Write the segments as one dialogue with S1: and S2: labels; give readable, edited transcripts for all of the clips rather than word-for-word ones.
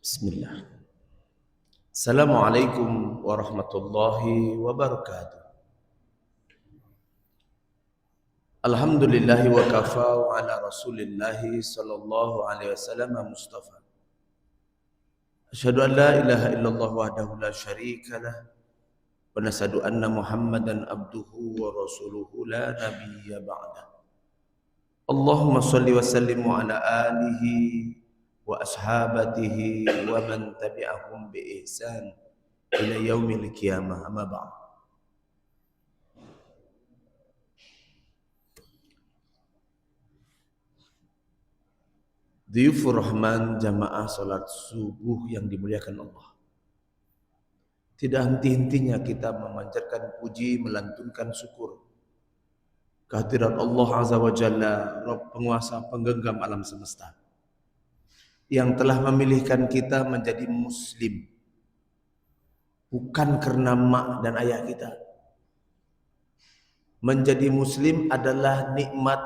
S1: Bismillah. Assalamualaikum warahmatullahi wabarakatuh. Alhamdulillahi wa kafa wa ala rasulillahi sallallahu alaihi wasallam mustafa. Asyhadu an la ilaha illallah wahdahu la syarika lah wa nashhadu anna Muhammadan abduhu wa rasuluhu la nabiyya ba'da. Allahumma shalli wa sallim ala alihi wa ashabatihi wa man tabi'ahum bi ihsan ila yaumil qiyamah, amma ba'd. Diyufur Rahman, jamaah salat subuh yang dimuliakan Allah. Tidak henti-hentinya kita memanjatkan puji, melantunkan syukur kehadirat Allah Azza wa Jalla, Rabb penguasa penggenggam alam semesta, yang telah memilihkan kita menjadi muslim bukan karena mak dan ayah kita. Menjadi muslim adalah nikmat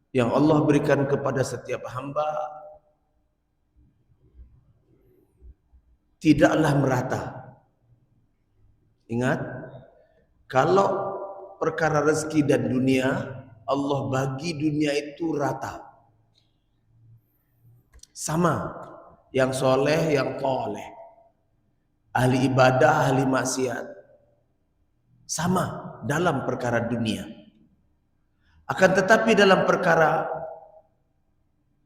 S1: yang Allah berikan kepada setiap hamba, tidaklah merata. Ingat, kalau perkara rezeki dan dunia, Allah bagi dunia itu rata, sama, yang soleh, yang toleh, ahli ibadah, ahli maksiat, sama dalam perkara dunia. Akan tetapi dalam perkara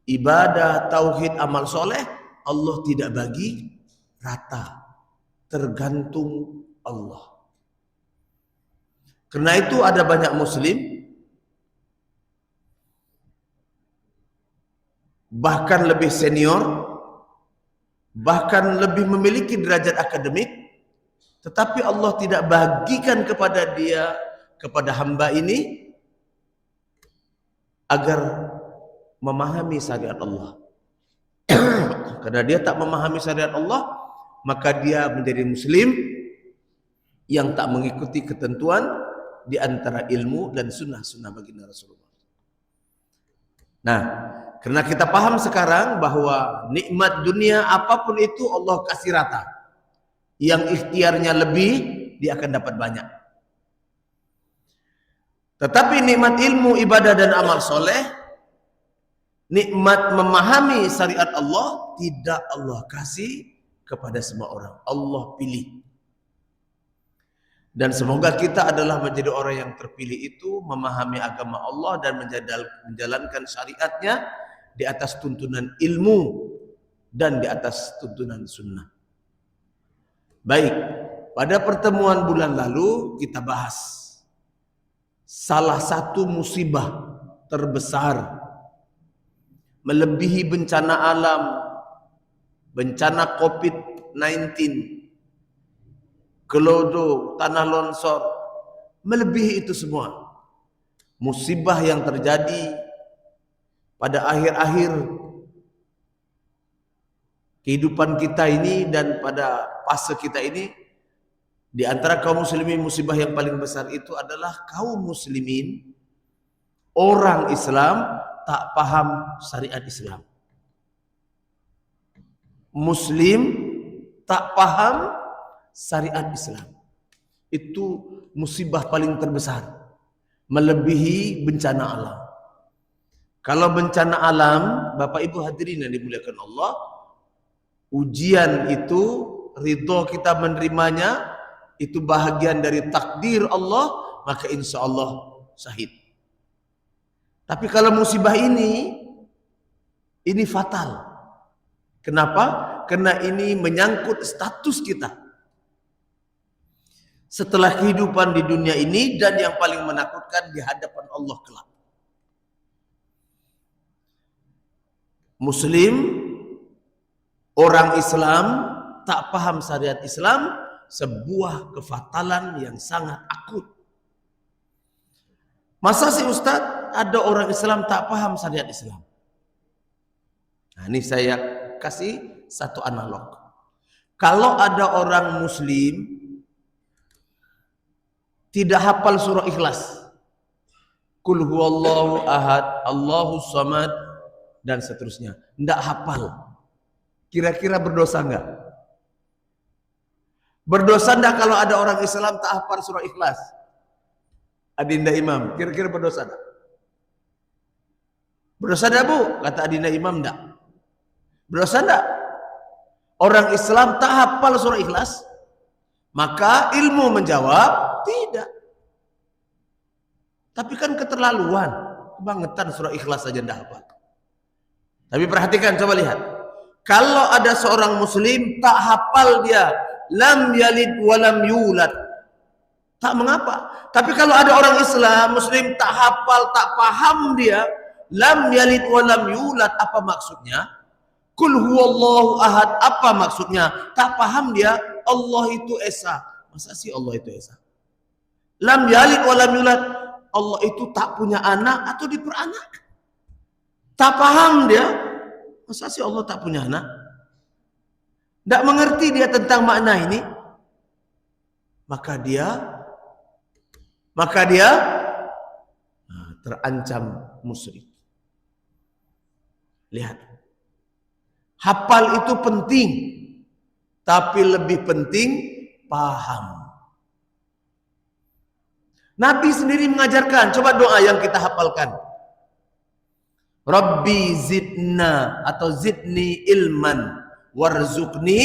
S1: ibadah, tauhid, amal soleh, Allah tidak bagi rata, tergantung Allah. Karena itu ada banyak muslim, bahkan lebih senior, bahkan lebih memiliki derajat akademik, tetapi Allah tidak bagikan kepada dia, kepada hamba ini, agar memahami syariat Allah. Karena dia tak memahami syariat Allah, maka dia menjadi muslim yang tak mengikuti ketentuan di antara ilmu dan sunnah-sunnah baginda Rasulullah. Nah, karena kita paham sekarang bahwa nikmat dunia apapun itu Allah kasih rata. Yang ikhtiarnya lebih, dia akan dapat banyak. Tetapi nikmat ilmu, ibadah dan amal soleh, nikmat memahami syariat Allah, tidak Allah kasih kepada semua orang. Allah pilih. Dan semoga kita adalah menjadi orang yang terpilih itu, memahami agama Allah dan menjalankan syariatnya di atas tuntunan ilmu dan di atas tuntunan sunnah. Baik, pada pertemuan bulan lalu kita bahas salah satu musibah terbesar melebihi bencana alam, bencana COVID-19, gelodo, tanah longsor, melebihi itu semua. Musibah yang terjadi pada akhir-akhir kehidupan kita ini dan pada fase kita ini. Di antara kaum muslimin, musibah yang paling besar itu adalah kaum muslimin, orang Islam tak paham syariat Islam. Muslim tak paham syariat Islam. Itu musibah paling terbesar, melebihi bencana alam. Kalau bencana alam, Bapak Ibu hadirin yang dimuliakan Allah, ujian itu, ridho kita menerimanya, itu bahagian dari takdir Allah, maka insya Allah syahid. Tapi kalau musibah ini fatal. Kenapa? Karena ini menyangkut status kita setelah kehidupan di dunia ini, dan yang paling menakutkan di hadapan Allah kelak. Muslim, orang Islam tak paham syariat Islam, sebuah kefatalan yang sangat akut. Masa sih Ustadz ada orang Islam tak paham syariat Islam? Nah, ini saya kasih satu analog. Kalau ada orang Muslim tidak hafal surah Ikhlas, Qul huwallahu ahad, Allahus samad, dan seterusnya. Nggak hafal. Kira-kira berdosa nggak? Berdosa nggak kalau ada orang Islam tak hafal surah Ikhlas? Adinda Imam, kira-kira berdosa nggak? Berdosa nggak, Bu? Kata Adinda Imam, nggak. Berdosa nggak? Orang Islam tak hafal surah Ikhlas? Maka ilmu menjawab, tidak. Tapi kan keterlaluan, kebangetan surah Ikhlas saja nggak hafal. Tapi perhatikan, coba lihat. Kalau ada seorang muslim tak hafal dia lam yalid walam yulad, tak mengapa. Tapi kalau ada orang Islam muslim tak hafal, tak paham dia lam yalid walam yulad, apa maksudnya? Kul huwallahu ahad, apa maksudnya? Tak paham dia Allah itu esa. Masa sih Allah itu esa? Lam yalid walam yulad, Allah itu tak punya anak atau diperanak. Tak paham dia, masa sih Allah tak punya anak? Tidak mengerti dia tentang makna ini, maka dia terancam musyrik. Lihat, hafal itu penting, tapi lebih penting paham. Nabi sendiri mengajarkan, coba doa yang kita hafalkan. Rabbi zidna atau zidni ilman warzuqni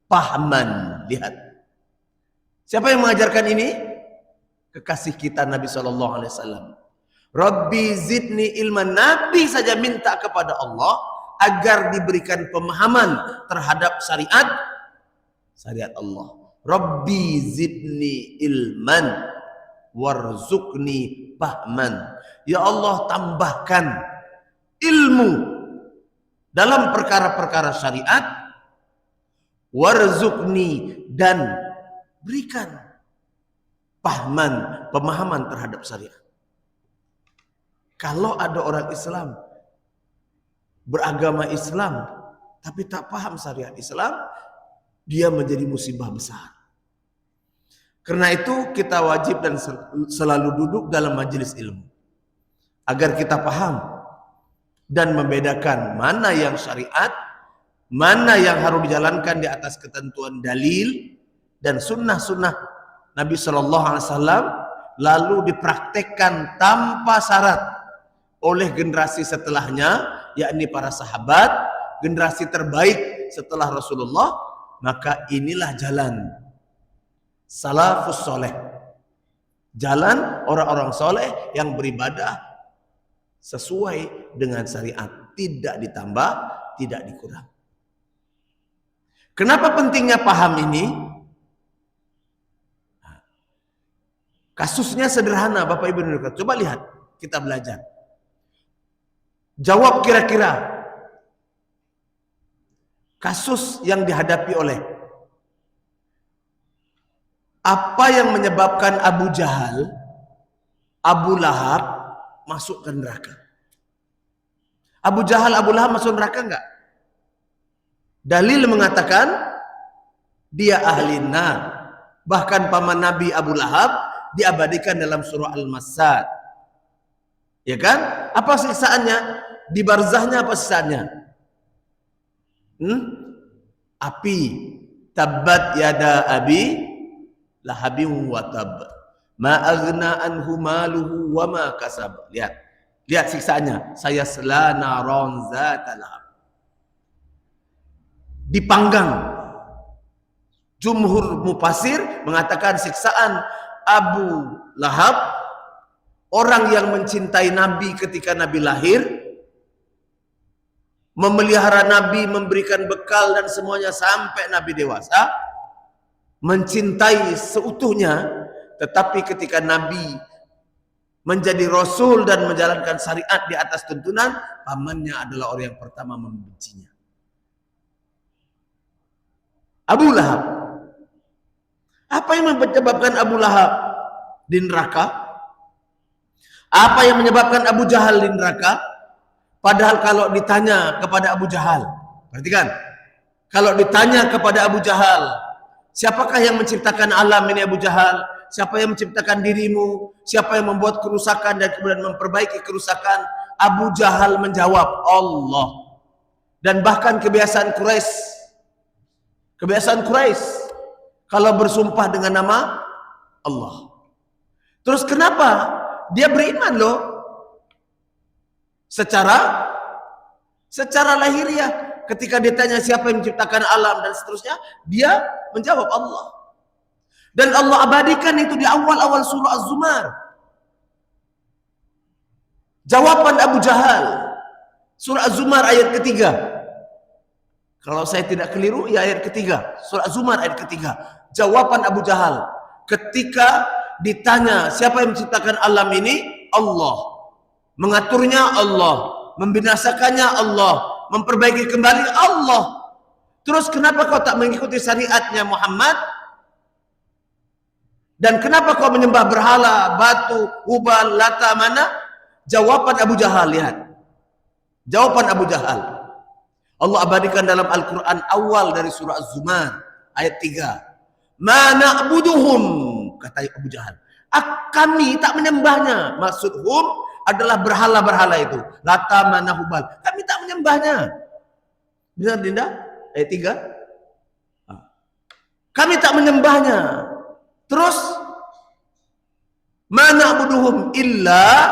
S1: pahman. Lihat, siapa yang mengajarkan ini? Kekasih kita Nabi SAW. Rabbi zidni ilman, Nabi saja minta kepada Allah agar diberikan pemahaman terhadap syariat Allah. Rabbi zidni ilman warzuqni pahman. Ya Allah, tambahkan ilmu dalam perkara-perkara syariat, warzuqni, dan berikan pahman, pemahaman terhadap syariat. Kalau ada orang Islam beragama Islam tapi tak paham syariat Islam, dia menjadi musibah besar. Karena itu kita wajib dan selalu duduk dalam majelis ilmu agar kita paham dan membedakan mana yang syariat, mana yang harus dijalankan di atas ketentuan dalil dan sunnah-sunnah Nabi SAW, lalu dipraktekkan tanpa syarat oleh generasi setelahnya, yakni para sahabat, generasi terbaik setelah Rasulullah. Maka inilah jalan salafus soleh, jalan orang-orang soleh yang beribadah sesuai dengan syariat, tidak ditambah, tidak dikurang. Kenapa pentingnya paham ini? Kasusnya sederhana, Bapak Ibu. Coba lihat, kita belajar. Jawab kira-kira kasus yang dihadapi oleh, apa yang menyebabkan Abu Jahal, Abu Lahab masuk ke neraka? Abu Jahal, Abu Lahab masuk neraka enggak? Dalil mengatakan dia ahli nar. Bahkan paman Nabi Abu Lahab diabadikan dalam surah Al-Masad. Ya kan? Apa siksaannya? Di barzahnya apa siksaannya? Api. Tabbat yada abi lahabin wa tab. Ma aghna anhu maluhu wa ma kasab. Lihat. Lihat siksaannya. Saya sela naron zatalahab. Dipanggang. Jumhur mufasir mengatakan siksaan Abu Lahab, orang yang mencintai Nabi ketika Nabi lahir, memelihara Nabi, memberikan bekal dan semuanya sampai Nabi dewasa, mencintai seutuhnya. Tetapi ketika Nabi menjadi Rasul dan menjalankan syariat di atas tuntunan, pamannya adalah orang yang pertama membencinya. Abu Lahab. Apa yang menyebabkan Abu Lahab di neraka? Apa yang menyebabkan Abu Jahal di neraka? Padahal kalau ditanya kepada Abu Jahal, perhatikan, kalau ditanya kepada Abu Jahal, siapakah yang menciptakan alam ini Abu Jahal? Siapa yang menciptakan dirimu? Siapa yang membuat kerusakan dan kemudian memperbaiki kerusakan? Abu Jahal menjawab Allah. Dan bahkan kebiasaan Quraisy kalau bersumpah dengan nama Allah. Terus kenapa dia beriman loh? Secara lahiriah, ketika ditanya siapa yang menciptakan alam dan seterusnya, dia menjawab Allah. Dan Allah abadikan itu di awal-awal surah Az-Zumar. Jawaban Abu Jahal, surah Az-Zumar ayat ketiga. Kalau saya tidak keliru, ya ayat ketiga. Surah Az-Zumar ayat ketiga. Jawaban Abu Jahal ketika ditanya siapa yang menciptakan alam ini? Allah. Mengaturnya Allah, membinasakannya Allah, memperbaiki kembali Allah. Terus kenapa kau tak mengikuti syariatnya Muhammad? Dan kenapa kau menyembah berhala, batu, Hubal, Lata, mana? Jawaban Abu Jahal, lihat. Jawaban Abu Jahal. Allah abadikan dalam Al-Quran awal dari surah Az-Zumar ayat 3. Ma na'buduhum, kata Abu Jahal. Kami tak menyembahnya. Maksud hum adalah berhala-berhala itu. Lata, mana, Hubal. Kami tak menyembahnya. Benar Dinda? Ayat 3. Kami tak menyembahnya. Terus mana abuduhum illa,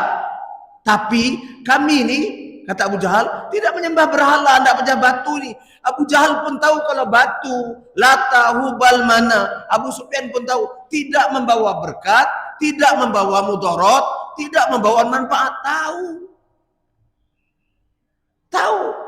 S1: tapi kami ini, kata Abu Jahal, tidak menyembah berhala, tidak menyembah batu ini. Abu Jahal pun tahu kalau batu, Lata, Hubal, mana. Abu Sufyan pun tahu tidak membawa berkat, tidak membawa mudarat, tidak membawa manfaat. Tahu.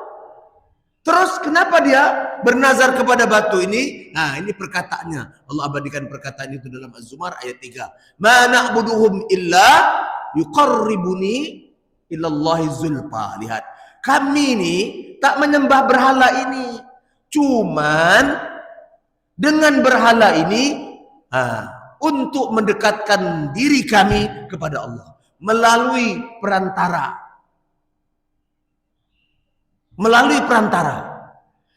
S1: Terus kenapa dia bernazar kepada batu ini? Nah, ini perkataannya. Allah abadikan perkataan itu dalam Az-Zumar ayat 3. Ma na'buduhum illa yuqarribuni ilallahi zulfa. Lihat, kami ini tak menyembah berhala ini. Cuman dengan berhala ini untuk mendekatkan diri kami kepada Allah melalui perantara.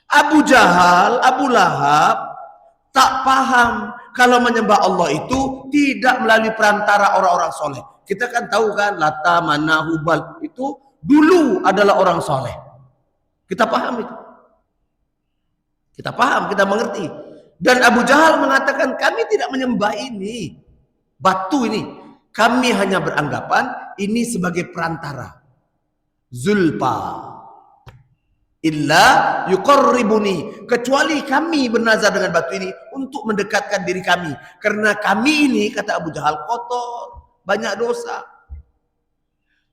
S1: Abu Jahal, Abu Lahab tak paham kalau menyembah Allah itu tidak melalui perantara orang-orang soleh. Kita kan tahu kan, Lata, Mana, Hubal itu dulu adalah orang soleh. Kita paham itu. Kita paham, kita mengerti. Dan Abu Jahal mengatakan kami tidak menyembah ini, batu ini. Kami hanya beranggapan ini sebagai perantara. Zulfa. Illa yuqarribuni, kecuali kami bernazar dengan batu ini untuk mendekatkan diri kami. Karena kami ini, kata Abu Jahal, kotor, banyak dosa.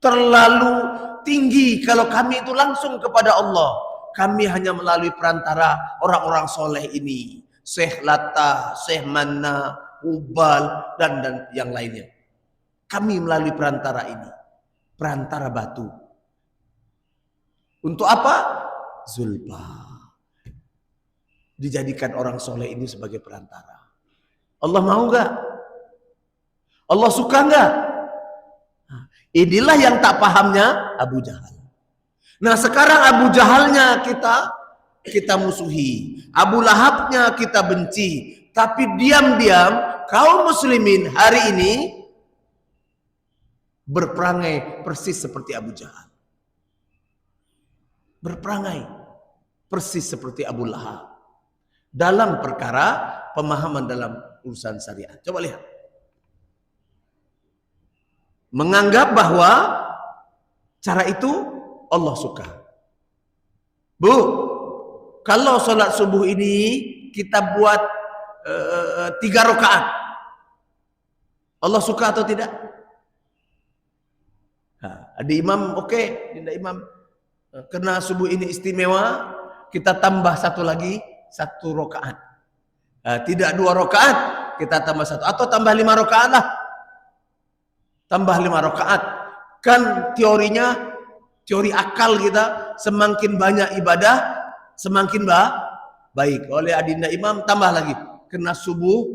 S1: Terlalu tinggi kalau kami itu langsung kepada Allah. Kami hanya melalui perantara orang-orang soleh ini. Syekh Lata, Syekh Mana, Hubal, dan yang lainnya. Kami melalui perantara ini. Perantara batu. Untuk apa? Zulfa. Dijadikan orang soleh ini sebagai perantara. Allah mau enggak? Allah suka enggak? Inilah yang tak pahamnya Abu Jahal. Nah, sekarang Abu Jahalnya kita musuhi, Abu Lahabnya kita benci, tapi diam-diam kaum muslimin hari ini berperangai persis seperti Abu Jahal. Berperangai persis seperti Abu Lahab dalam perkara pemahaman dalam urusan syariat. Coba lihat. Menganggap bahwa cara itu Allah suka. Bu, kalau sholat subuh ini kita buat 3 rakaat, Allah suka atau tidak? Ada imam, oke, tidak imam. Karena subuh ini istimewa, kita tambah satu lagi, 1 rakaat. Tidak 2 rakaat, kita tambah 1. Atau tambah 5 rakaat lah. Tambah 5 rakaat. Kan teorinya, teori akal kita, semakin banyak ibadah, semakin baik. Oleh adinda imam, tambah lagi. Karena subuh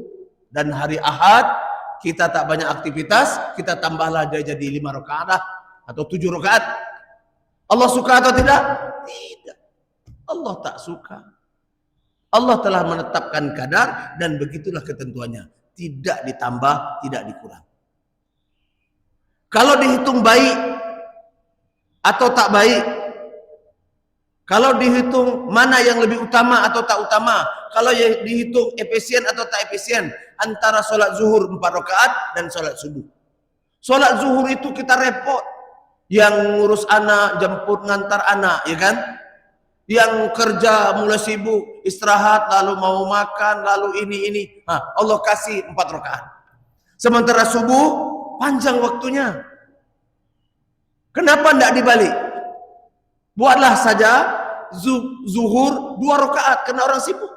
S1: dan hari Ahad, kita tak banyak aktivitas, kita tambahlah jadi 5 rakaat lah. Atau 7 rakaat. Allah suka atau tidak? Tidak. Allah tak suka. Allah telah menetapkan kadar dan begitulah ketentuannya. Tidak ditambah, tidak dikurang. Kalau dihitung baik, atau tak baik? Kalau dihitung mana yang lebih utama atau tak utama, kalau yang dihitung efisien atau tak efisien, antara sholat zuhur 4 rakaat dan sholat subuh. Sholat zuhur itu kita repot, yang ngurus anak, jemput ngantar anak, ya kan? Yang kerja mulai sibuk, istirahat, lalu mau makan, lalu ini. Allah kasih 4 rakaat. Sementara subuh panjang waktunya. Kenapa tidak dibalik? Buatlah saja zuhur 2 rakaat karena orang sibuk.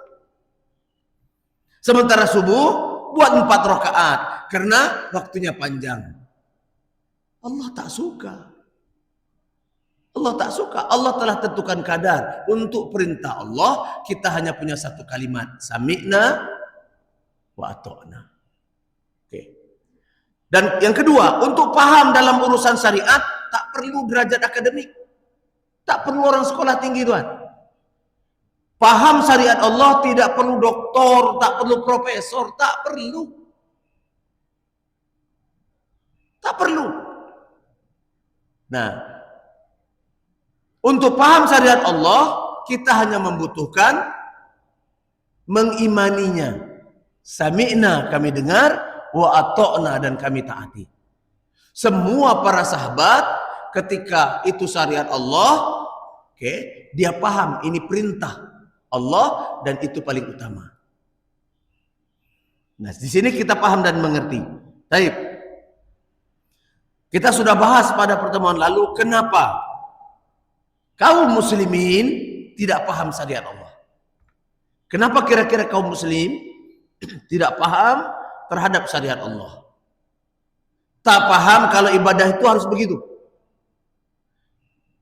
S1: Sementara subuh buat 4 rakaat karena waktunya panjang. Allah tak suka. Allah tak suka. Allah telah tentukan kadar. Untuk perintah Allah kita hanya punya satu kalimat, sami'na wa ata'na. Oke. Dan yang kedua, untuk paham dalam urusan syariat tak perlu derajat akademik. Tak perlu orang sekolah tinggi, tuan. Paham syariat Allah tidak perlu doktor, tak perlu profesor, tak perlu. Tak perlu. Nah, untuk paham syariat Allah, kita hanya membutuhkan mengimaninya. Sami'na, kami dengar, wa ata'na, dan kami taati. Semua para sahabat ketika itu syariat Allah, dia paham ini perintah Allah dan itu paling utama. Nah, di sini kita paham dan mengerti. Baik. Kita sudah bahas pada pertemuan lalu kenapa kaum muslimin tidak paham syariat Allah. Kenapa kira-kira kaum muslim tidak paham terhadap syariat Allah? Tak paham kalau ibadah itu harus begitu.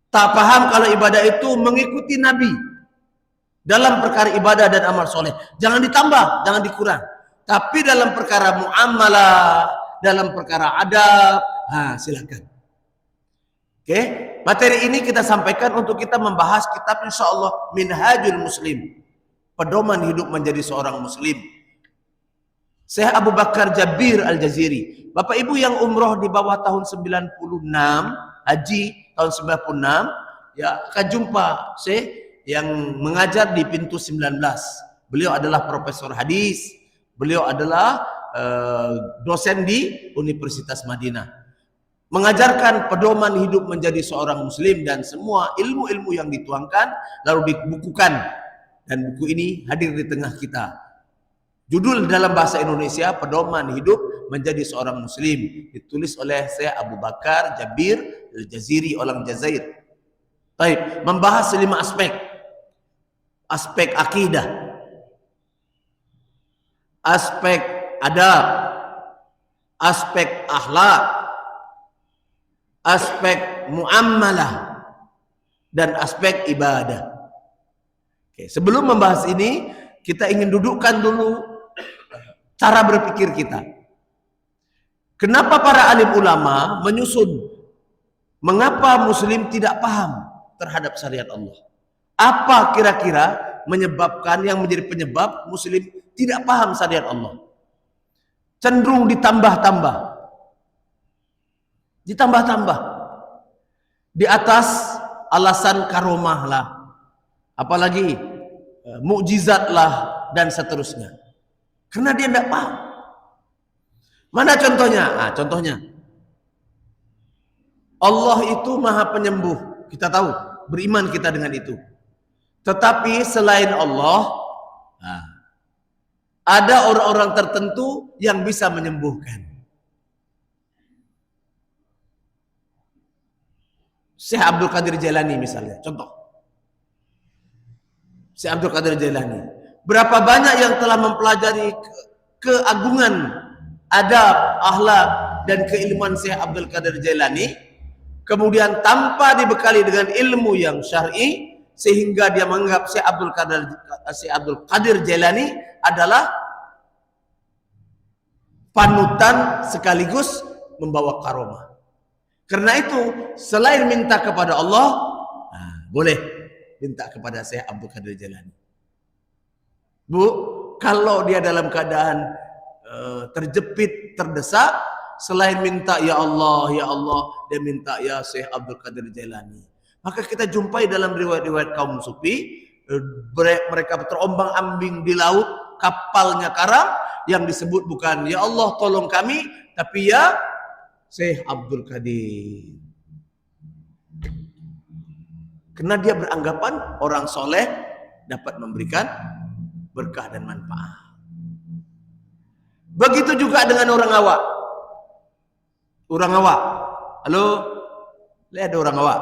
S1: Tak paham kalau ibadah itu mengikuti Nabi dalam perkara ibadah dan amal soleh. Jangan ditambah, jangan dikurang. Tapi dalam perkara muamalah, dalam perkara adab, silakan. Oke, materi ini kita sampaikan untuk kita membahas kitab insyaallah Minhajul Muslim, pedoman hidup menjadi seorang muslim. Syekh Abu Bakar Jabir Al-Jaziri. Bapak Ibu yang umroh di bawah tahun 96, haji tahun 96, ya akan jumpa Syekh yang mengajar di pintu 19. Beliau adalah profesor hadis, beliau adalah dosen di Universitas Madinah. Mengajarkan pedoman hidup menjadi seorang muslim dan semua ilmu-ilmu yang dituangkan lalu dibukukan, dan buku ini hadir di tengah kita. Judul dalam bahasa Indonesia, Pedoman Hidup Menjadi Seorang Muslim, ditulis oleh Syekh Abu Bakar Jabir Al-Jaziri, orang Jazair. Baik, membahas 5 aspek. Aspek akidah, aspek adab, aspek akhlak, aspek muamalah, dan aspek ibadah. Oke, sebelum membahas ini, kita ingin dudukkan dulu cara berpikir kita. Kenapa para alim ulama menyusun mengapa muslim tidak paham terhadap syariat Allah? Apa kira-kira menyebabkan, yang menjadi penyebab muslim tidak paham syariat Allah? Cenderung ditambah-tambah. Ditambah-tambah. Di atas alasan karomah lah. Apalagi mukjizat lah dan seterusnya. Karena dia tidak paham. Mana contohnya? Contohnya Allah itu maha penyembuh. Kita tahu, beriman kita dengan itu. Tetapi selain Allah, ada orang-orang tertentu yang bisa menyembuhkan. Syekh Abdul Qadir Jailani misalnya, contoh. Syekh Abdul Qadir Jailani. Berapa banyak yang telah mempelajari keagungan adab, akhlak, dan keilmuan Syekh Abdul Qadir Jailani, kemudian tanpa dibekali dengan ilmu yang syar'i, sehingga dia menganggap Syekh Abdul Qadir Jailani adalah panutan sekaligus membawa karomah. Karena itu, selain minta kepada Allah, boleh minta kepada Syekh Abdul Qadir Jailani. Bu, kalau dia dalam keadaan terjepit, terdesak, selain minta ya Allah, dia minta ya Syekh Abdul Qadir Jailani. Maka kita jumpai dalam riwayat-riwayat kaum sufi, mereka terombang-ambing di laut, kapalnya karam, yang disebut bukan ya Allah tolong kami, tapi ya Syekh Abdul Qadir. Karena dia beranggapan orang soleh dapat memberikan berkah dan manfaat. Begitu juga dengan orang awak. Orang awak. Halo? Lihat ada orang awak.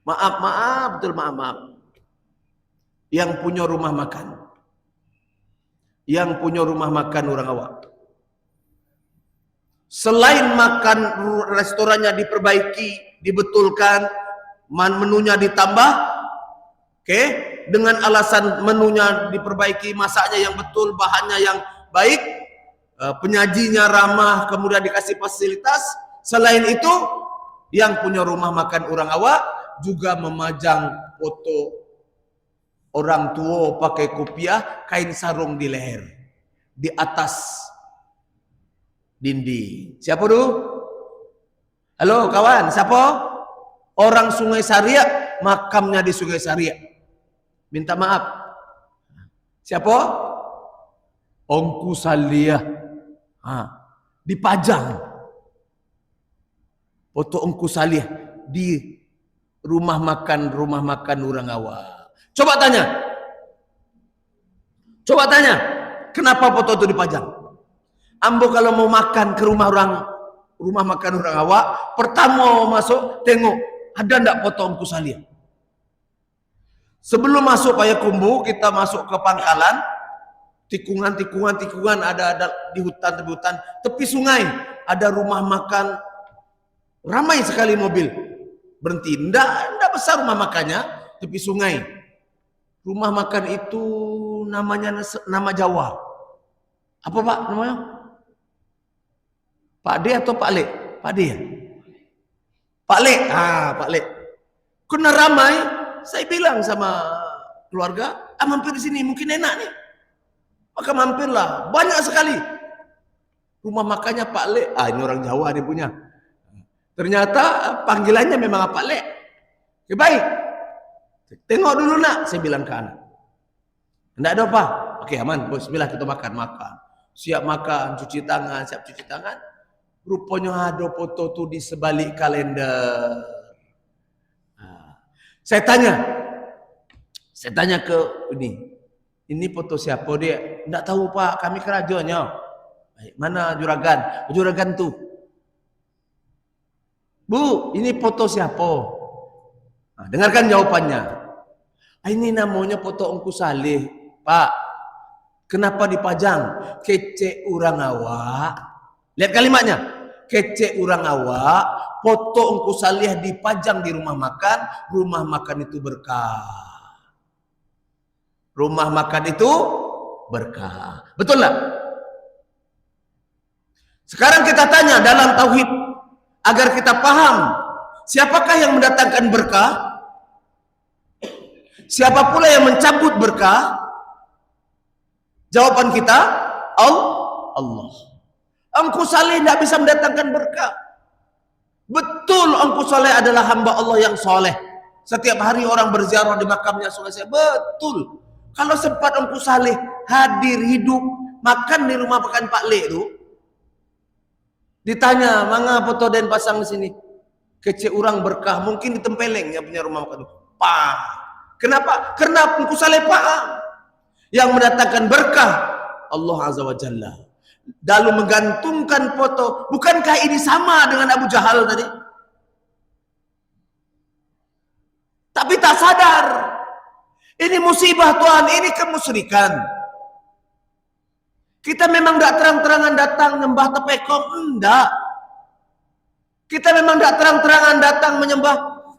S1: Maaf, betul maaf. Yang punya rumah makan. Yang punya rumah makan orang awak. Selain makan restorannya diperbaiki, dibetulkan, menunya ditambah, dengan alasan menunya diperbaiki, masaknya yang betul, bahannya yang baik, penyajinya ramah, kemudian dikasih fasilitas. Selain itu, yang punya rumah makan orang awak juga memajang foto orang tua pakai kopiah, kain sarung di leher, di atas dinding. Siapa dulu? Halo kawan, siapa? Orang Sungai Saria, makamnya di Sungai Saria. Minta maaf. Siapa? Ongku Saliyah. Dipajang foto Ongku Saliyah di rumah makan orang awak. Coba tanya, kenapa foto itu dipajang? Ambo kalau mau makan ke rumah makan orang awak, pertama masuk tengok ada ndak foto Ongku Saliyah. Sebelum masuk Payakumbuh, kita masuk ke pangkalan, tikungan ada di hutan, tepi sungai ada rumah makan, ramai sekali mobil berhenti. Ndak besar rumah makannya, tepi sungai. Rumah makan itu namanya nama Jawa. Apa Pak namanya? Pak D atau Pak Le? Pak D ya? Pak Le. Pak Le. Kena ramai, saya bilang sama keluarga, mampir di sini mungkin enak nih. Maka mampirlah, banyak sekali. Rumah makannya Pak Le. Ini orang Jawa dia punya. Ternyata panggilannya memang Pak Le. Oke, baik. Tengok dulu nak, saya bilang ke anak. Tidak ada apa. Oke, aman. Bismillah kita makan. Siap makan, cuci tangan. Rupanya ada foto tu di sebalik kalender. Saya tanya ke ini foto siapa dia? Tidak tahu Pak, kami kerajanya. Mana juragan? Juragan tu. Bu, ini foto siapa? Dengarkan jawabannya. Ini namanya foto Ongku Salih, Pak. Kenapa dipajang? Kece orang awak. Lihat kalimatnya. Kece orang awak, foto Ongku Salih dipajang di rumah makan itu berkah. Rumah makan itu berkah. Betul tak? Sekarang kita tanya dalam tauhid agar kita paham siapakah yang mendatangkan berkah? Siapa pula yang mencabut berkah? Jawaban kita Allah. Ongku Salih tidak bisa mendatangkan berkah. Betul Ongku Salih adalah hamba Allah yang soleh. Setiap hari orang berziarah di makamnya selesai. Betul. Kalau sempat Ongku Salih hadir hidup makan di rumah makan Pak Le itu, ditanya, "Manga foto den pasang di sini?" Kece orang berkah, mungkin ditempeleng yang punya rumah makan itu. Kenapa? Karena Ongku Salih paham. Yang mendatangkan berkah Allah Azza wa Jalla. Lalu menggantungkan foto. Bukankah ini sama dengan Abu Jahal tadi? Tapi tak sadar. Ini musibah Tuhan, ini kemusyrikan. Kita memang tidak terang-terangan datang menyembah tepekong, enggak. Kita memang tidak terang-terangan datang menyembah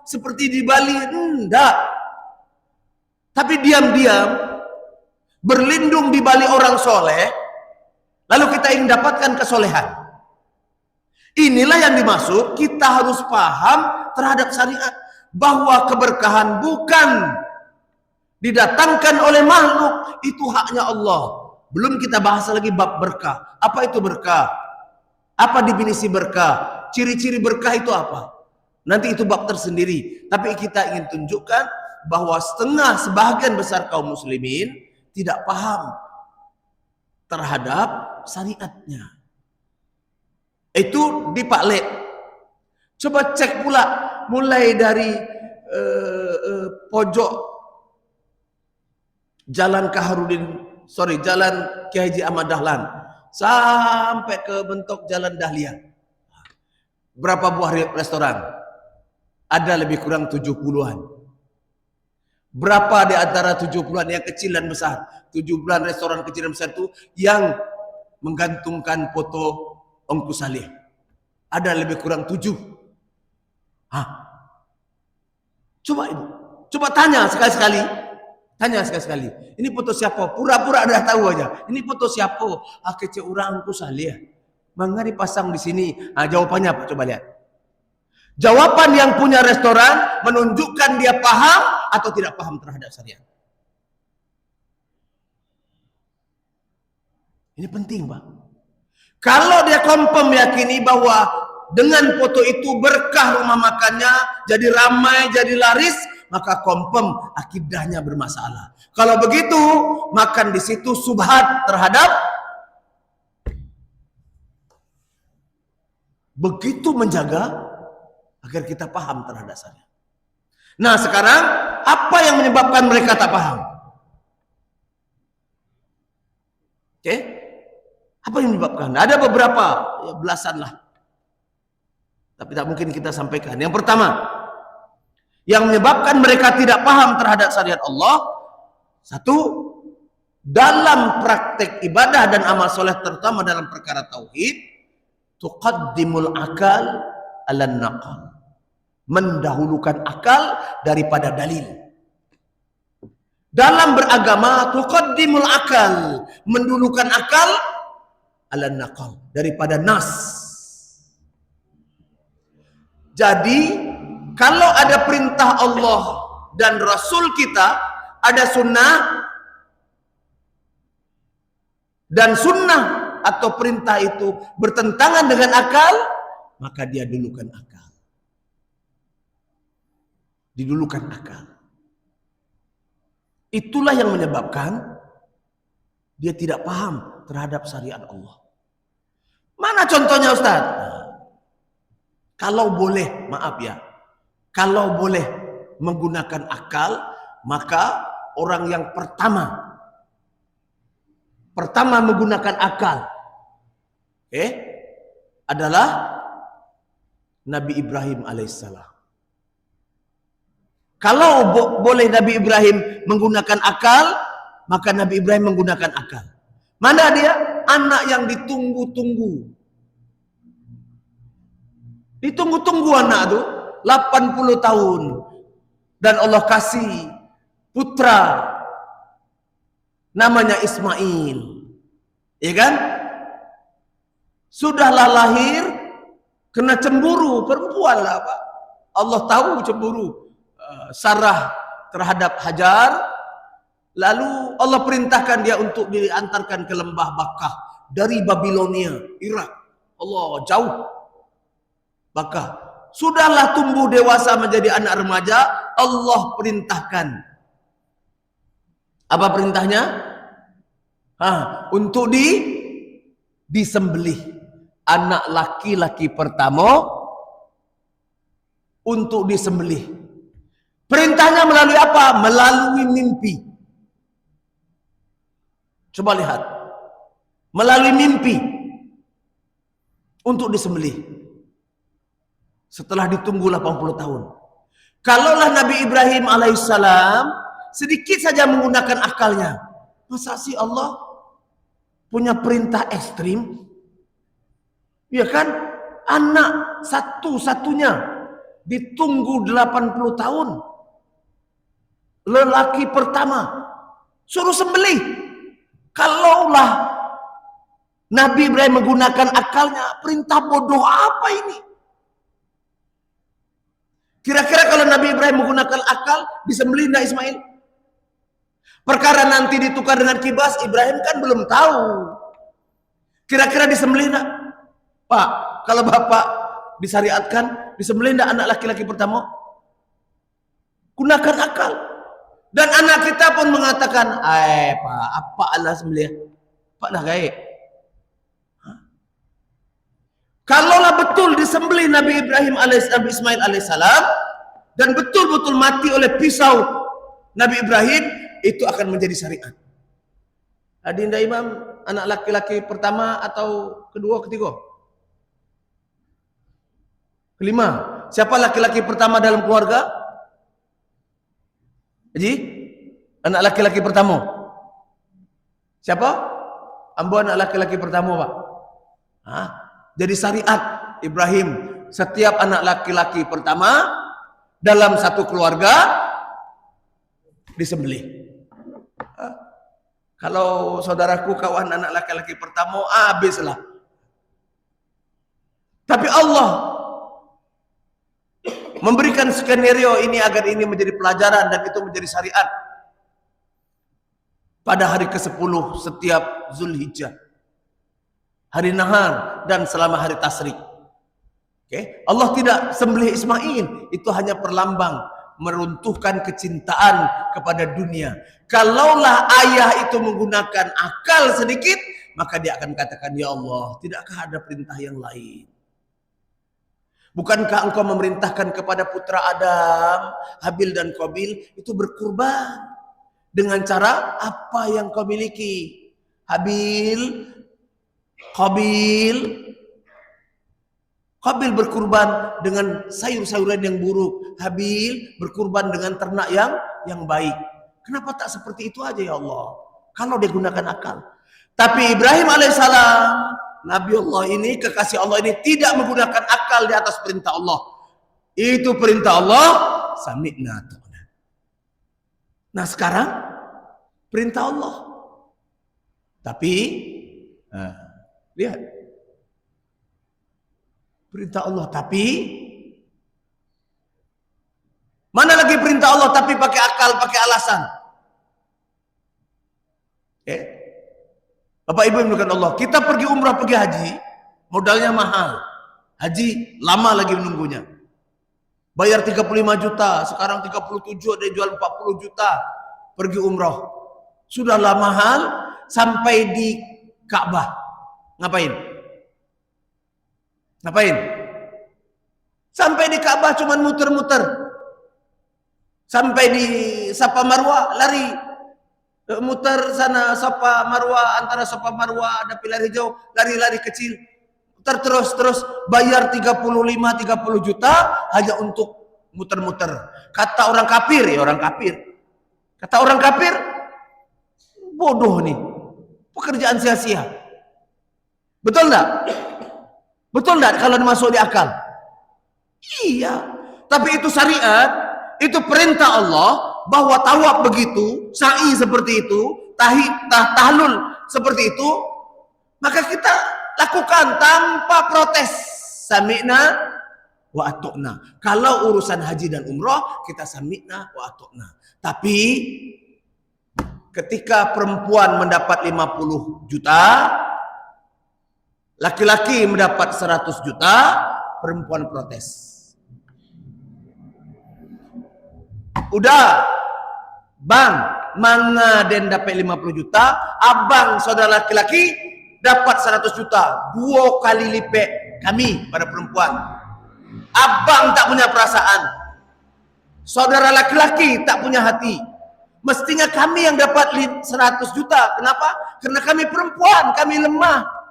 S1: seperti di Bali, enggak. Tapi diam-diam berlindung di balik orang soleh, lalu kita ingin dapatkan kesolehan. Inilah yang dimaksud, kita harus paham terhadap syariat, bahwa keberkahan bukan didatangkan oleh makhluk, itu haknya Allah. Belum kita bahas lagi bab berkah. Apa itu berkah? Apa definisi berkah? Ciri-ciri berkah itu apa? Nanti itu bab tersendiri. Tapi kita ingin tunjukkan bahwa sebagian besar kaum muslimin tidak paham terhadap syariatnya. Itu di Pak Lek. Coba cek pula mulai dari pojok Jalan Jalan Kiai Haji Ahmad Dahlan sampai ke bentuk Jalan Dahlia. Berapa buah restoran? Ada lebih kurang 70-an. Berapa di antara 70-an yang kecil dan besar? 70-an restoran kecil dan besar itu yang menggantungkan foto Ongku Saleh. Ada lebih kurang 7. Coba tanya sekali-sekali. Tanya sekali-sekali. Ini foto siapa? Pura-pura dah tahu aja. Ini foto siapa? Kece orang Ongku Saleh. Mangga dipasang di sini. Jawabannya apa? Coba lihat. Jawaban yang punya restoran menunjukkan dia paham atau tidak paham terhadap syariat. Ini penting, Pak. Kalau dia confirm meyakini bahwa dengan foto itu berkah rumah makannya, jadi ramai, jadi laris, maka confirm akidahnya bermasalah. Kalau begitu, makan di situ subhat terhadap begitu menjaga agar kita paham terhadap syariat. Nah, sekarang apa yang menyebabkan mereka tak paham? Oke? Apa yang menyebabkan? Ada beberapa, ya belasan lah. Tapi tak mungkin kita sampaikan. Yang pertama, yang menyebabkan mereka tidak paham terhadap syariat Allah, satu, dalam praktek ibadah dan amal soleh, terutama dalam perkara tauhid, tuqaddimul akal ala naqal, mendahulukan akal daripada dalil. Dalam beragama, tuqaddimul akal, mendulukan akal ala naqal, daripada nas. Jadi kalau ada perintah Allah dan Rasul kita, ada sunnah, dan sunnah atau perintah itu bertentangan dengan akal, maka dia dulukan akal. Didulukan akal. Itulah yang menyebabkan dia tidak paham terhadap syariat Allah. Mana contohnya, Ustaz? Kalau boleh, maaf ya, kalau boleh menggunakan akal, maka orang yang pertama menggunakan akal, adalah Nabi Ibrahim alaihissalam. Kalau boleh Nabi Ibrahim menggunakan akal, maka Nabi Ibrahim menggunakan akal. Mana dia? Anak yang ditunggu-tunggu. Ditunggu-tunggu anak itu 80 tahun. Dan Allah kasih putra namanya Ismail. Ya kan? Sudahlah lahir, kena cemburu, perempuan lah, Pak. Allah tahu cemburu Sarah terhadap Hajar. Lalu Allah perintahkan dia untuk diantarkan ke lembah Bakkah dari Babilonia, Irak. Allah jauh. Bakkah. Sudahlah tumbuh dewasa menjadi anak remaja, Allah perintahkan. Apa perintahnya? Untuk disembelih. Anak laki-laki pertama untuk disembelih. Perintahnya melalui apa? Melalui mimpi. Coba lihat. Melalui mimpi. Untuk disembelih. Setelah ditunggu 80 tahun. Kalaulah Nabi Ibrahim alaihissalam sedikit saja menggunakan akalnya. Masa sih Allah punya perintah ekstrim? Ya kan? Anak satu-satunya ditunggu 80 tahun. Lelaki pertama suruh sembelih. Kalaulah Nabi Ibrahim menggunakan akalnya, perintah bodoh apa ini? Kira-kira kalau Nabi Ibrahim menggunakan akal, disembelih tidak Ismail? Perkara nanti ditukar dengan kibas, Ibrahim kan belum tahu. Kira-kira disembelih enggak? Pak, kalau bapak disyariatkan, disembelih enggak anak laki-laki pertama? Gunakan akal. Dan anak kita pun mengatakan, Pak, apa Allah sembelih? Pak dah gaib. Kalaulah betul disembelih Nabi Ibrahim Nabi Ismail alaihissalam dan betul-betul mati oleh pisau Nabi Ibrahim, itu akan menjadi syariat. Adinda Imam, anak laki-laki pertama atau kedua, ketiga? Kelima. Siapa laki-laki pertama dalam keluarga? Haji? Anak laki-laki pertama. Siapa? Ambo anak laki-laki pertama, Pak. Hah? Jadi syariat Ibrahim, setiap anak laki-laki pertama dalam satu keluarga disembelih. Kalau saudaraku kawan anak laki-laki pertama, habislah. Tapi Allah memberikan skenario ini agar ini menjadi pelajaran dan itu menjadi syariat pada hari ke-10 setiap Zulhijjah, hari nahar dan selama hari tasrik. Allah tidak sembelih Ismail, itu hanya perlambang meruntuhkan kecintaan kepada dunia. Kalaulah ayah itu menggunakan akal sedikit, maka dia akan katakan, ya Allah, tidakkah ada perintah yang lain? Bukankah engkau memerintahkan kepada putra Adam, Habil dan Qabil, itu berkurban dengan cara apa yang kau miliki? Qabil berkurban dengan sayur-sayuran yang buruk. Habil berkurban dengan ternak yang baik. Kenapa tak seperti itu aja ya Allah? Kalau dia gunakan akal. Tapi Ibrahim alaihissalam, Nabi Allah ini, kekasih Allah ini tidak menggunakan akal di atas perintah Allah. Itu perintah Allah, sami'na ta'na. Nah sekarang perintah Allah. Tapi lihat. Perintah Allah tapi mana lagi perintah Allah tapi pakai akal, pakai alasan. Bapak Ibu yang dimuliakan Allah, kita pergi umrah, pergi haji, modalnya mahal. Haji lama lagi menunggunya. Bayar 35 juta, sekarang 37, ada jual 40 juta. Pergi umrah. Sudahlah mahal, sampai di Ka'bah. Ngapain? Sampai di Ka'bah cuman muter-muter. Sampai di Safa Marwah lari. Muter sana Safa Marwah, antara Safa Marwah ada pilar hijau, lari-lari kecil. Terus bayar 35-30 juta hanya untuk muter-muter. Kata orang kafir, Kata orang kafir, bodoh nih. Pekerjaan sia-sia. Betul enggak? Betul enggak kalau masuk di akal? Iya. Tapi itu syariat, itu perintah Allah bahwa tawaf begitu, sa'i seperti itu, tahlul seperti itu, maka kita lakukan tanpa protes. Sami'na wa ata'na. Kalau urusan haji dan umrah, kita sami'na wa ata'na. Tapi ketika perempuan mendapat 50 juta, laki-laki mendapat 100 juta, perempuan protes. Udah, bang, mana den dapat 50 juta, abang saudara laki-laki dapat 100 juta, 2 kali lipat kami pada perempuan. Abang tak punya perasaan, saudara laki-laki tak punya hati. Mestinya kami yang dapat 100 juta. Kenapa? Karena kami perempuan, kami lemah.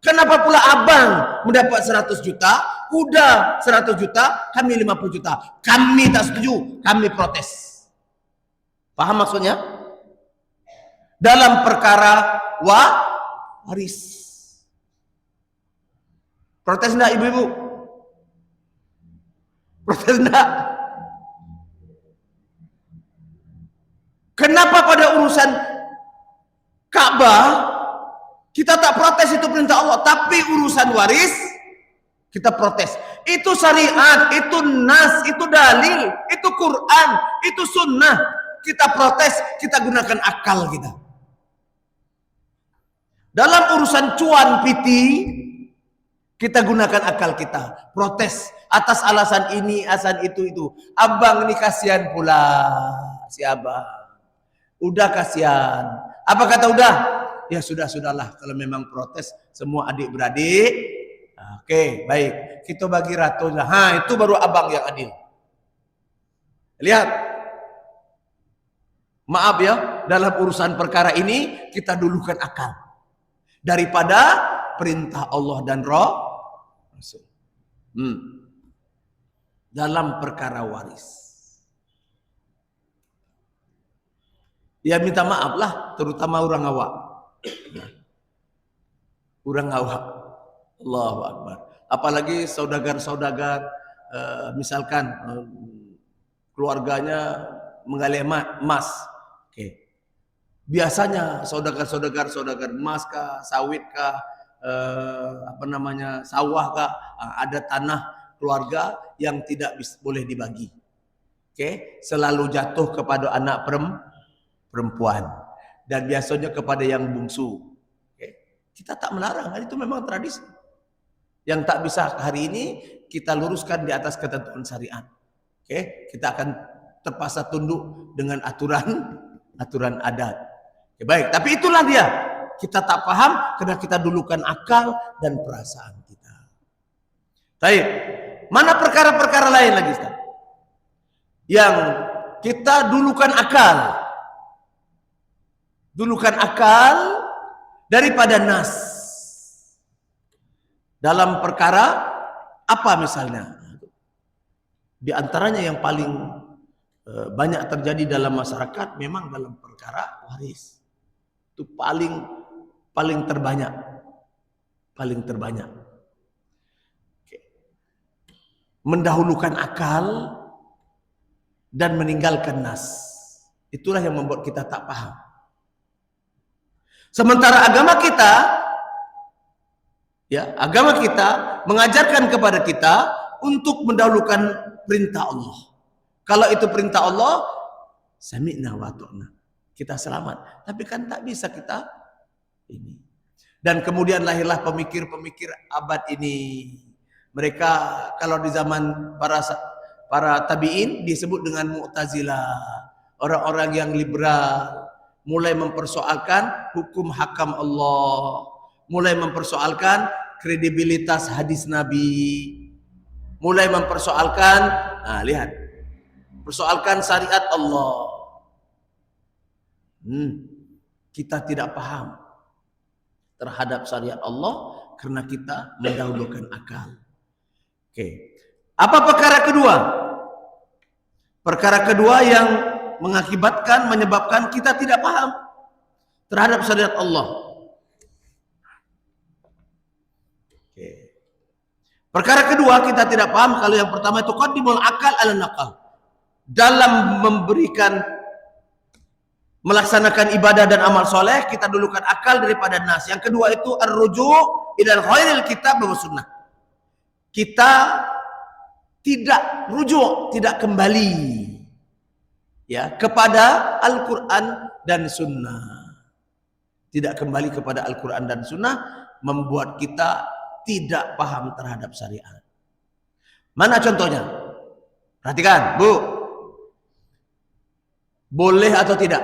S1: Kenapa pula abang mendapat 100 juta, udah 100 juta, kami 50 juta. Kami tak setuju, kami protes. Paham maksudnya? Dalam perkara waris. Protes enggak ibu-ibu? Protes enggak? Kenapa pada urusan Ka'bah kita tak protes, itu perintah Allah, tapi urusan waris kita protes? Itu syariat, itu nas, itu dalil, itu Quran, itu sunnah. kita protes, kita gunakan akal kita. Dalam urusan cuan piti, kita gunakan akal kita. Protes atas alasan ini, alasan itu. Abang ini kasihan pula si abang. Udah kasihan. Apa kata udah? Ya sudahlah. Kalau memang protes semua adik-beradik. Oke, baik. Kita bagi ratus lah. Itu baru abang yang adil. Lihat. Maaf ya, dalam urusan perkara ini kita dulukan akal daripada perintah Allah dan Rasul. Dalam perkara waris. Ya minta maaf lah, terutama orang awak. Orang awak. Allahu Akbar. Apalagi saudagar-saudagar, misalkan keluarganya menggali emas. Oke. Biasanya saudagar emas kah, sawit kah, sawah kah, ada tanah keluarga yang tidak boleh dibagi. Oke, selalu jatuh kepada anak perempuan dan biasanya kepada yang bungsu. Oke. Kita tak melarang, itu memang tradisi. Yang tak bisa hari ini kita luruskan di atas ketentuan syariat. Oke, kita akan terpaksa tunduk dengan aturan adat. Oke, baik, tapi itulah dia. Kita tak paham karena kita dulukan akal dan perasaan kita. Baik, mana perkara-perkara lain lagi, Ustaz? Yang kita dulukan akal. Dulukan akal daripada nas. Dalam perkara apa misalnya? Di antaranya yang paling banyak terjadi dalam masyarakat memang dalam perkara waris. Itu paling terbanyak. Oke. Mendahulukan akal dan meninggalkan nas. Itulah yang membuat kita tak paham. Sementara agama kita mengajarkan kepada kita untuk mendahulukan perintah Allah. Kalau itu perintah Allah, sami'na wa ta'na. Kita selamat. Tapi kan tak bisa kita ini. Dan kemudian lahirlah pemikir-pemikir abad ini. Mereka kalau di zaman para tabi'in disebut dengan Mu'tazilah. Orang-orang yang liberal. Mulai mempersoalkan hukum hakam Allah. Mulai mempersoalkan kredibilitas hadis Nabi. Mulai mempersoalkan, lihat. Persoalkan syariat Allah. Kita tidak paham terhadap syariat Allah karena kita mendahulukan akal. Oke. Apa perkara kedua? Perkara kedua yang menyebabkan kita tidak paham terhadap syariat Allah. Oke. Perkara kedua kita tidak paham kalau yang pertama itu qaddimul akal ala naqal. Dalam melaksanakan ibadah dan amal soleh kita dulukan akal daripada nas. Yang kedua itu ar-ruju' ilal khairil kitab wa sunnah. Kita tidak rujuk, tidak kembali kepada Al-Quran dan Sunnah. Tidak kembali kepada Al-Quran dan Sunnah membuat kita tidak paham terhadap syariat. Mana contohnya? Perhatikan, Bu. Boleh atau tidak?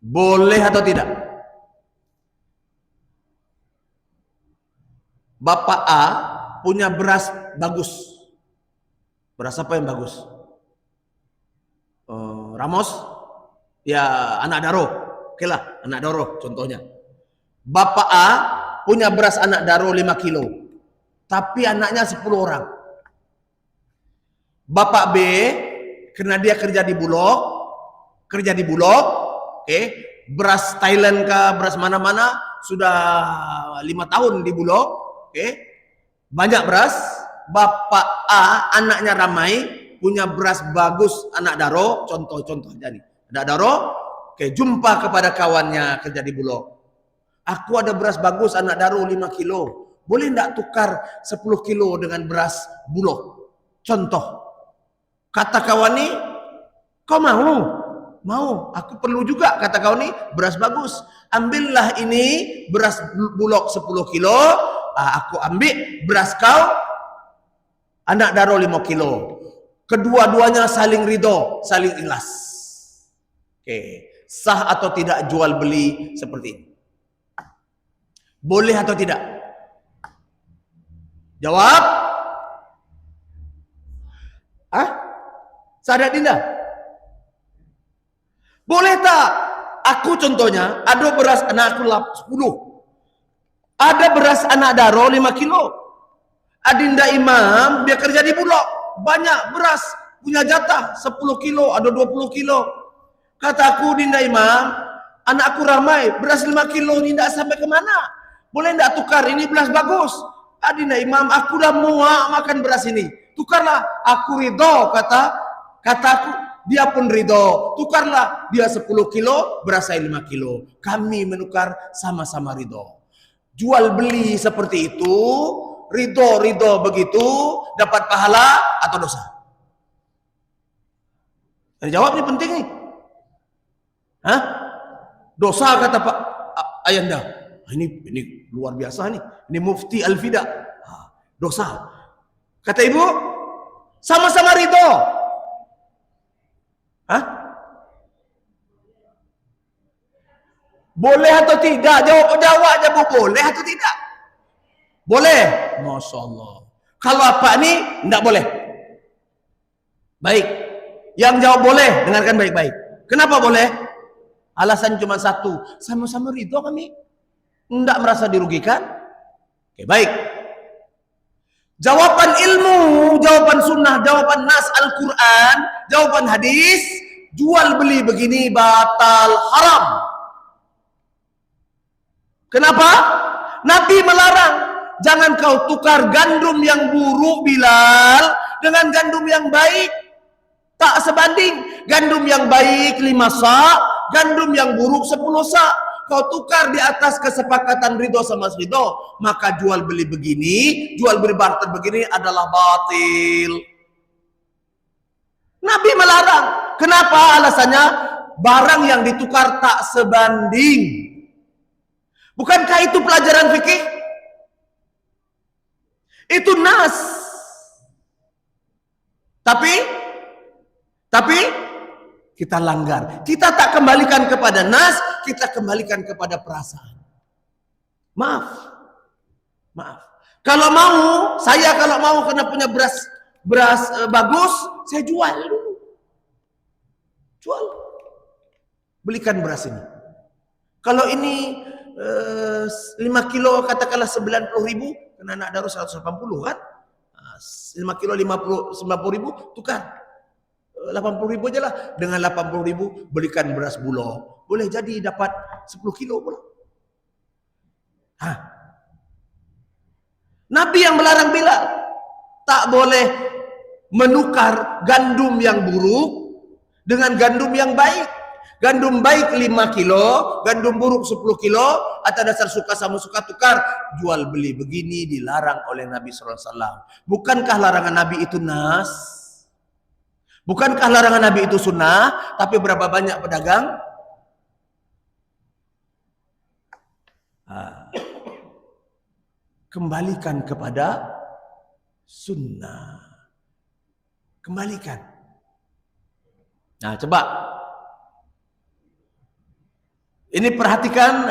S1: Boleh atau tidak? Bapak A punya beras bagus. Beras apa yang bagus? Ramos? Ya anak daro. Oke lah, anak daro contohnya. Bapak A punya beras anak daro 5 kilo. Tapi anaknya 10 orang. Bapak B, karena dia kerja di Bulog, oke, beras Thailand kah, beras mana-mana, sudah 5 tahun di Bulog, oke, banyak beras. Bapak A, anaknya ramai, punya beras bagus, anak daro, contoh aja nih, anak daro, oke, jumpa kepada kawannya kerja di Bulog. Aku ada beras bagus, anak daro 5 kilo, boleh enggak tukar 10 kilo dengan beras Bulog? Contoh. Kata kawan ini, Kau mau? Mau. Aku perlu juga, kata kau nih, beras bagus. Ambillah ini beras bulog 10 kilo. Aku ambil beras kau, anak daro 5 kilo. Kedua-duanya saling ridho, saling ikhlas. Sah atau tidak jual beli seperti ini? Boleh atau tidak? Jawab. Sadar tidak? Boleh tak? Aku contohnya, ada beras anak aku 10. Ada beras anak daro 5 kilo. Adinda Imam, dia kerja di Bulog. Banyak beras, punya jatah 10 kilo, ada 20 kilo. Kata aku, Dinda Imam, anakku ramai, beras 5 kilo ini tidak sampai kemana? Boleh tidak tukar? Ini beras bagus. Dinda Imam, aku dah muak makan beras ini. Tukarlah. Aku ridho, kata aku. Dia pun ridho. Tukarlah. Dia 10 kilo, beras saya 5 kilo. Kami menukar sama-sama ridho. Jual beli seperti itu, ridho begitu, dapat pahala atau dosa? Jawab ini penting nih. Dosa, kata Pak Ayanda. Ini luar biasa nih. Ini Mufti Al-Fida. Dosa. Kata ibu, sama-sama ridho. Boleh atau tidak? Jawab aja bu, boleh atau tidak? Boleh. Masya Allah. Kalau apa nih, tidak boleh. Baik. Yang jawab boleh, dengarkan baik-baik. Kenapa boleh? Alasan cuma satu. Sama-sama ridho kami. Tidak merasa dirugikan. Baik. Jawaban ilmu, jawaban sunnah, jawaban nas Al-Quran, jawaban hadis, jual beli begini batal, haram. Kenapa? Nabi melarang. Jangan kau tukar gandum yang buruk, Bilal, dengan gandum yang baik. Tak sebanding. Gandum yang baik 5 sa', gandum yang buruk 10 sa'. Kau tukar di atas kesepakatan ridho sama ridho, maka jual beli begini, jual beli barter begini adalah batil. Nabi melarang. Kenapa? Alasannya barang yang ditukar tak sebanding. Bukankah itu pelajaran fikih? Itu nas. Tapi kita langgar. Kita tak kembalikan kepada nas, kita kembalikan kepada perasaan. Maaf. Kalau mau, saya kalau mau karena punya beras bagus, saya jual dulu. Jual. Belikan beras ini. Kalau ini 5 kilo katakanlah 90.000, karena anak daru 180 kan? 5 kilo 90 ribu, tukar 80.000 aja lah. Dengan 80.000 belikan beras bulog. Boleh jadi dapat 10 kilo pula. Nabi yang melarang Bilal. Tak boleh menukar gandum yang buruk dengan gandum yang baik. Gandum baik 5 kilo, gandum buruk 10 kilo, atas dasar suka sama suka tukar. Jual beli begini dilarang oleh Nabi SAW. Bukankah larangan Nabi itu nas? Bukankah larangan Nabi itu sunnah? Tapi berapa banyak pedagang? Kembalikan kepada sunnah. Kembalikan. Nah, coba. Ini perhatikan.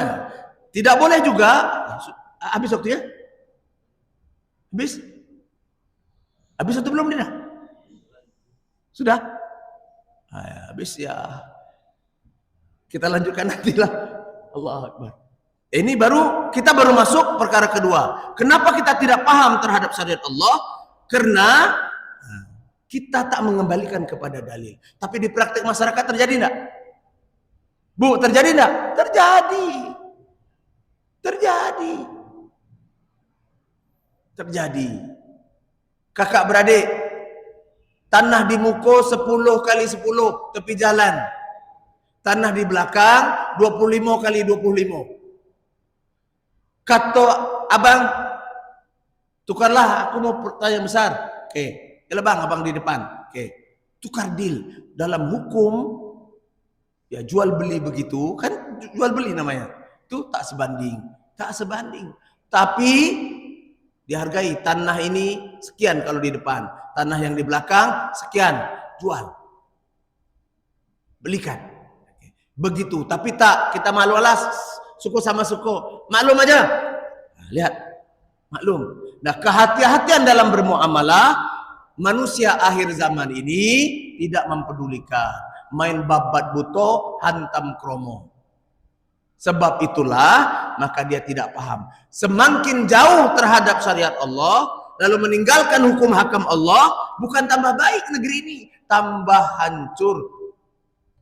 S1: Tidak boleh juga. Habis waktu ya? Habis? Habis atau belum Dina? Sudah? Habis ya. Kita lanjutkan nantilah. Allahu Akbar. Ini kita baru masuk perkara kedua. Kenapa kita tidak paham terhadap syariat Allah? Karena kita tak mengembalikan kepada dalil. Tapi di praktik masyarakat terjadi enggak? Bu, terjadi enggak? Terjadi. Kakak beradik, tanah di muka 10 kali 10 tepi jalan. Tanah di belakang 25 kali 25. Kata abang, tukarlah, aku mau pertanyaan besar. Oke, bang, abang di depan. Oke. tukar deal. Dalam hukum, ya jual beli begitu, kan jual beli namanya. Itu tak sebanding. Tak sebanding. Tapi dihargai, tanah ini sekian kalau di depan. Tanah yang di belakang sekian. Jual. Belikan. Begitu. Tapi tak, kita malu alas. Suku sama suku. Maklum aja. Lihat. Maklum. Nah, kehati-hatian dalam bermuamalah, manusia akhir zaman ini tidak mempedulikan. Main babat buto, hantam kromo. Sebab itulah, maka dia tidak paham. Semakin jauh terhadap syariat Allah, lalu meninggalkan hukum hakam Allah, bukan tambah baik negeri ini, tambah hancur.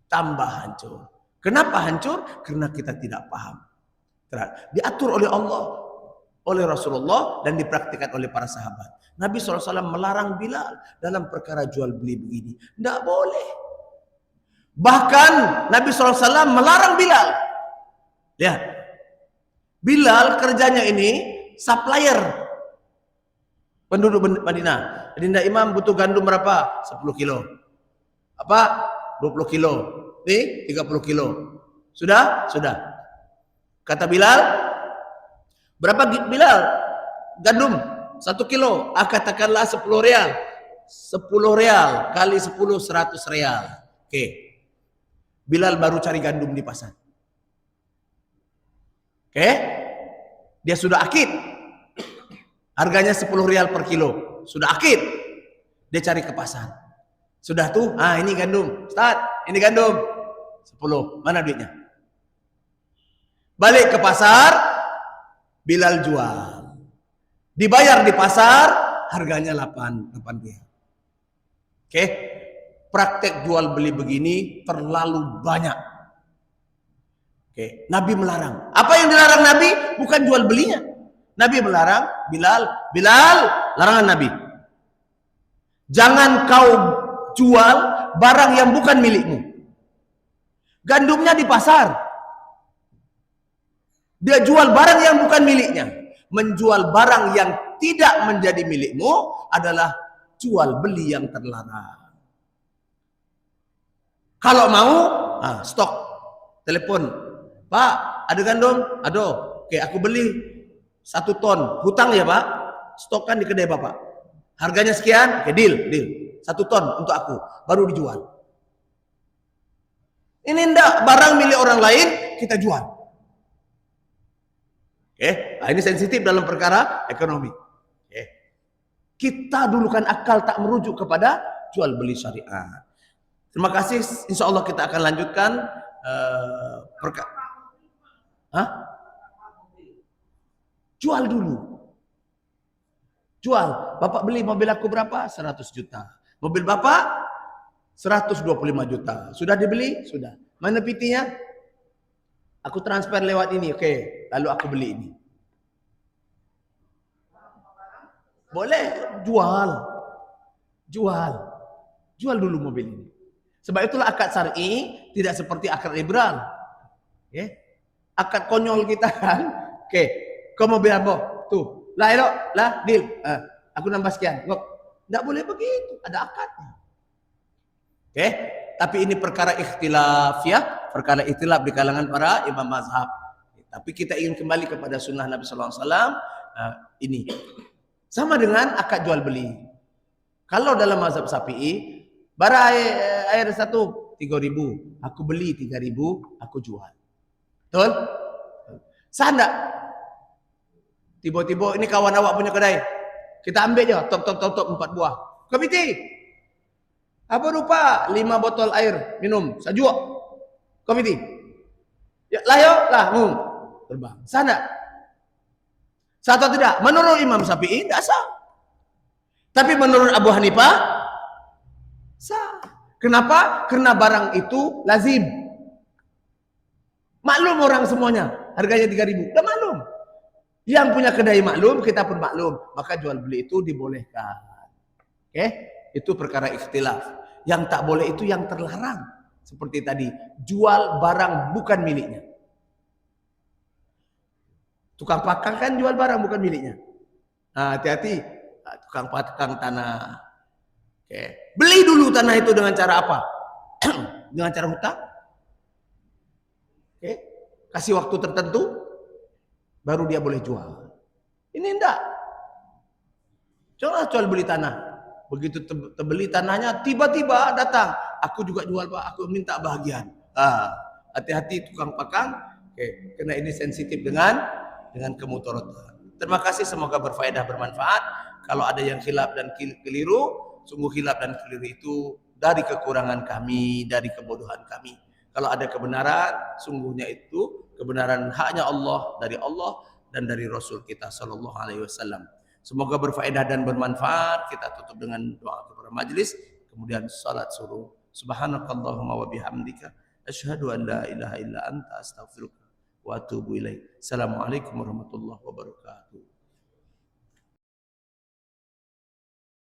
S1: Tambah hancur. Kenapa hancur? Karena kita tidak paham. Diatur oleh Allah, oleh Rasulullah, dan dipraktikkan oleh para sahabat. Nabi SAW melarang Bilal dalam perkara jual beli begini. Tidak boleh. Bahkan Nabi SAW melarang Bilal. Lihat. Bilal kerjanya ini supplier penduduk Madinah. Adinda Imam butuh gandum berapa? 10 kilo. Apa? 20 kilo. Nih 30 kilo. Sudah? Sudah. Kata Bilal, berapa Bilal? Gandum 1 kilo. Katakanlah 10 real. 10 real kali 10, 100 real. Oke. Bilal baru cari gandum di pasar. Oke. Dia sudah akid. Harganya 10 real per kilo. Sudah akid. Dia cari ke pasar. Sudah tuh, ini gandum. Ustaz, ini gandum. 10. Mana duitnya? Balik ke pasar, Bilal jual. Dibayar di pasar, harganya 8 real. Oke. Praktek jual beli begini terlalu banyak. Oke. Nabi melarang. Apa yang dilarang Nabi? Bukan jual belinya. Nabi melarang Bilal, larangan Nabi. Jangan kau jual barang yang bukan milikmu. Gandumnya di pasar. Dia jual barang yang bukan miliknya. Menjual barang yang tidak menjadi milikmu adalah jual beli yang terlarang. Kalau mau, stok. Telepon. Pak, ada gandum? Ada. Oke, aku beli 1 ton. Hutang ya Pak? Stokkan di kedai Bapak. Harganya sekian? Oke, deal. 1 ton untuk aku. Baru dijual. Ini enggak barang milik orang lain, kita jual. Oke, ini sensitif dalam perkara ekonomi. Oke. Kita dulu kan akal tak merujuk kepada jual beli syariat. Terima kasih. Insya Allah kita akan lanjutkan jual dulu. Jual. Bapak beli mobil aku berapa? 100 juta. Mobil Bapak 125 juta. Sudah dibeli? Sudah. Mana PT-nya? Aku transfer lewat ini. Oke, lalu aku beli ini. Boleh jual. Jual dulu mobil ini. Sebab itulah akad syar'i tidak seperti akad liberal. Okay. Akad konyol kita kan. Oke, kau mobil apa? Tuh. Lah elok, lah deal. Aku nambah sekian. Tidak boleh begitu, ada akadnya. Oke, tapi ini perkara ikhtilaf ya, perkara ikhtilaf di kalangan para imam mazhab. Tapi kita ingin kembali kepada sunnah Nabi sallallahu alaihi wasallam. Ini sama dengan akad jual beli. Kalau dalam mazhab Syafi'i, bara air 1 3.000, aku beli 3.000, aku jual. Betul? Sah enggak? Tiba-tiba ini kawan awak punya kedai. Kita ambil je, top 4 buah. Komiti. Apa rupa 5 botol air minum sajuk. Komiti. Ya, lah, terbang. Sah enggak? Sah atau tidak? Menurut Imam Syafi'i tidak sah. Tapi menurut Abu Hanifah sah. Kenapa? Karena barang itu lazim. Maklum orang semuanya. Harganya 3.000. Dah maklum. Yang punya kedai maklum, kita pun maklum. Maka jual beli itu dibolehkan. Oke? Itu perkara ikhtilaf. Yang tak boleh itu yang terlarang. Seperti tadi. Jual barang bukan miliknya. Tukang pakang kan jual barang bukan miliknya. Hati-hati. Tukang pakang tanah. Oke. Beli dulu tanah itu dengan cara apa? Dengan cara hutang. Oke. Kasih waktu tertentu, baru dia boleh jual. Ini enggak. Jangan jual beli tanah. Begitu terbeli tanahnya, tiba-tiba datang. Aku juga jual Pak, aku minta bahagian. Hati-hati tukang pakang. Oke. Karena ini sensitif dengan kemudaratan. Terima kasih, semoga berfaedah, bermanfaat. Kalau ada yang khilaf dan keliru, sungguh khilaf dan keliru itu dari kekurangan kami, dari kebodohan kami. Kalau ada kebenaran, sungguhnya itu kebenaran haknya Allah, dari Allah dan dari Rasul kita sallallahu alaihi wasallam. Semoga berfaedah dan bermanfaat. Kita tutup dengan doa kepada majelis, kemudian salat suruh. Subhanakallahumma wa bihamdika asyhadu an la ilaha illa anta astaghfiruka wa atubu ilaik. Assalamualaikum warahmatullahi wabarakatuh.